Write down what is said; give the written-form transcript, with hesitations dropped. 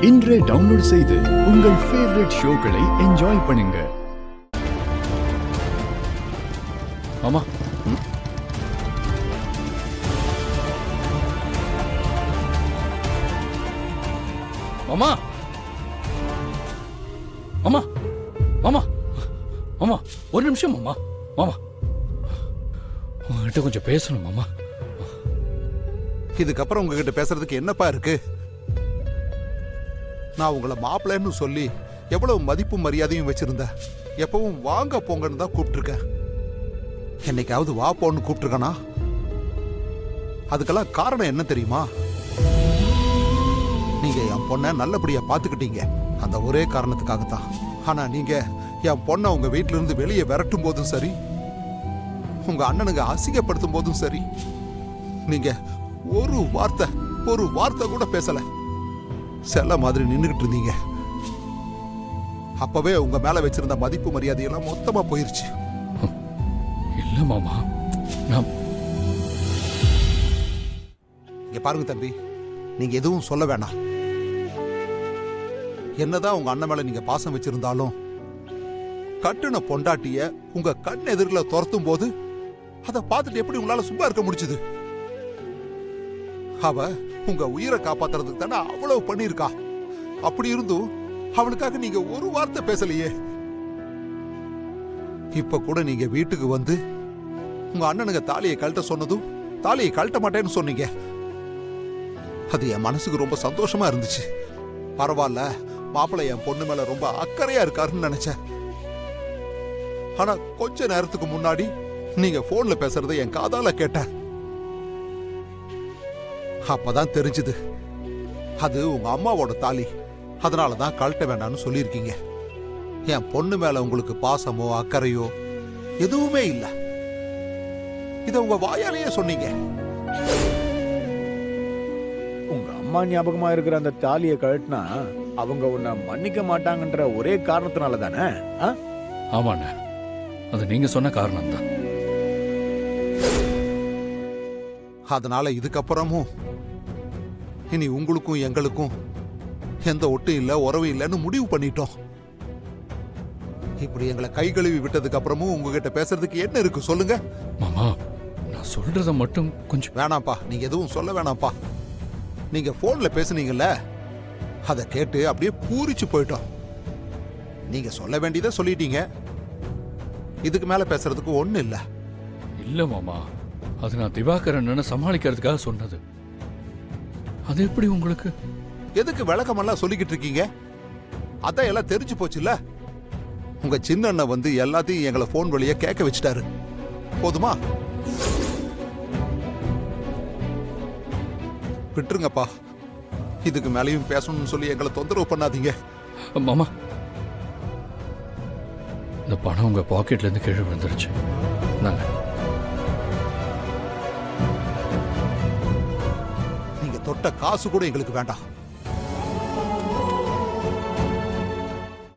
இன்றே டவுன்லோட் செய்து உங்கள் ஃபேவரட் ஷோக்களை என்ஜாய் பண்ணுங்க. மாமா, மாமா, மாமா, மாமா, மாமா, ஒரு நிமிஷம் மாமா. மாமா, உங்ககிட்ட கொஞ்சம் பேசணும் மாமா. இதுக்கப்புறம் உங்ககிட்ட பேசுறதுக்கு என்னப்பா இருக்கு? நான் உங்களை மாப்பிள்ளைன்னு சொல்லி எவ்வளவு மதிப்பும் மரியாதையும் வச்சிருந்தேன். எப்பவும் வாங்க போங்கன்னு தான் கூப்பிட்டுருக்கேன். என்னைக்காவது வா போன்னு கூப்பிட்டுருக்கனா? அதுக்கெல்லாம் காரணம் என்ன தெரியுமா? நீங்க என் பொண்ணை நல்லபடியா பாத்துக்கிட்டீங்க. அந்த ஒரே காரணத்துக்காகத்தான். ஆனா நீங்க என் பொண்ணை உங்க வீட்டுல இருந்து வெளியே விரட்டும் போதும் சரி, உங்க அண்ணனுங்க அசிங்கப்படுத்தும் போதும் சரி, நீங்க ஒரு வார்த்தை கூட பேசல. செல்ல மாதிரி நின்னுகிட்டு இருந்தீங்க. அப்பவே உங்க மேல வச்சிருந்த மதிப்பு மரியாதையெல்லாம் மொத்தமா போயிருச்சு. இல்ல மாமா, இங்க பாருங்க தம்பி, நீங்க எதுவும் சொல்ல வேணாம். என்னதான் உங்க அண்ணன் மேல நீங்க பாசம் வச்சிருந்தாலும் கட்டுன பொண்டாட்டிய உங்க கண் எதிரில துரத்தும் போது அதை பார்த்துட்டு எப்படி உங்களால சும்மா இருக்க முடிச்சுது? அவ உங்க உயிரை காப்பாத்துறதுக்கு தானே அவ்வளவு பண்ணிருக்கா. அப்படி இருந்தும் அவளுக்காக நீங்க ஒரு வார்த்தை பேசலையே. இப்ப கூட நீங்க வீட்டுக்கு வந்து உங்க அண்ணனுங்க தாலியை கழட்ட சொன்னதும் தாலியை கழட்ட மாட்டேன்னு சொன்னீங்க. அது என் மனசுக்கு ரொம்ப சந்தோஷமா இருந்துச்சு. பரவாயில்ல, மாப்பிள்ளை என் பொண்ணு மேல ரொம்ப அக்கறையா இருக்காருன்னு நினைச்சேன். ஆனா கொஞ்ச நேரத்துக்கு முன்னாடி நீங்க போன்ல பேசுறதை என் காதால கேட்டேன். அப்பதான் தெரிஞ்சது அது உங்க அம்மாவோட தாலி. அதனாலதான் கழட்ட வேண்டாம்னு சொல்லியிருக்கீங்க. என் பொண்ணு மேல உங்களுக்கு பாசமோ அக்கறையோ எதுவுமே இல்ல. இத உங்க வாயாலேயே சொன்னீங்க. உங்க அம்மா ஞாபகமா இருக்கிற அந்த தாலியை கழட்டினா அவங்க உன்னை மன்னிக்க மாட்டாங்கன்ற ஒரே காரணத்தினால தானே? ஆமாண்ண, அது நீங்க சொன்ன காரணம் தான். அதனால இதுக்கப்புறமும் இனி உங்களுக்கும் எங்களுக்கும் எந்த ஒட்டும் இல்ல உறவு இல்லைன்னு முடிவு பண்ணிட்டோம். இப்படி எங்களை கை கழுவி விட்டதுக்கு அப்புறமும் உங்ககிட்ட பேசுறதுக்கு என்ன இருக்கு சொல்லுங்க? மாமா, நான் சொல்றத மட்டும் கொஞ்சம். வேணாம்ப்பா, நீங்க எதுவும் சொல்ல வேணாம்ப்பா. நீங்க போன்ல பேசுனீங்கல்ல, அதை கேட்டு அப்படியே பூரிச்சு போயிட்டோம். நீங்க சொல்ல வேண்டியதை சொல்லிட்டீங்க. இதுக்கு மேல பேசுறதுக்கு ஒண்ணு இல்ல. இல்ல மாமா, அது நான் திவாகரன் சமாளிக்கிறதுக்காக சொன்னது. அது எப்படி உங்களுக்கு? எதுக்கு விளக்கமெல்லாம் சொல்லிக்கிட்டு இருக்கீங்க? அதான் எல்லாம் தெரிஞ்சு போச்சுல்ல. உங்க சின்ன அண்ணன் வந்து எல்லாத்தையும் எங்களை போன் வழியா கேட்க வச்சுட்டாரு. போதுமா? விட்டுருங்கப்பா. இதுக்கு மேலையும் பேசணும்னு சொல்லி எங்களை தொந்தரவு பண்ணாதீங்க. மாமா, இந்த பணம் உங்க பாக்கெட்ல இருந்து கீழே விழுந்துருச்சு. நாங்க நீங்க தொட்ட காசு கூட எங்களுக்கு வேண்டாம்.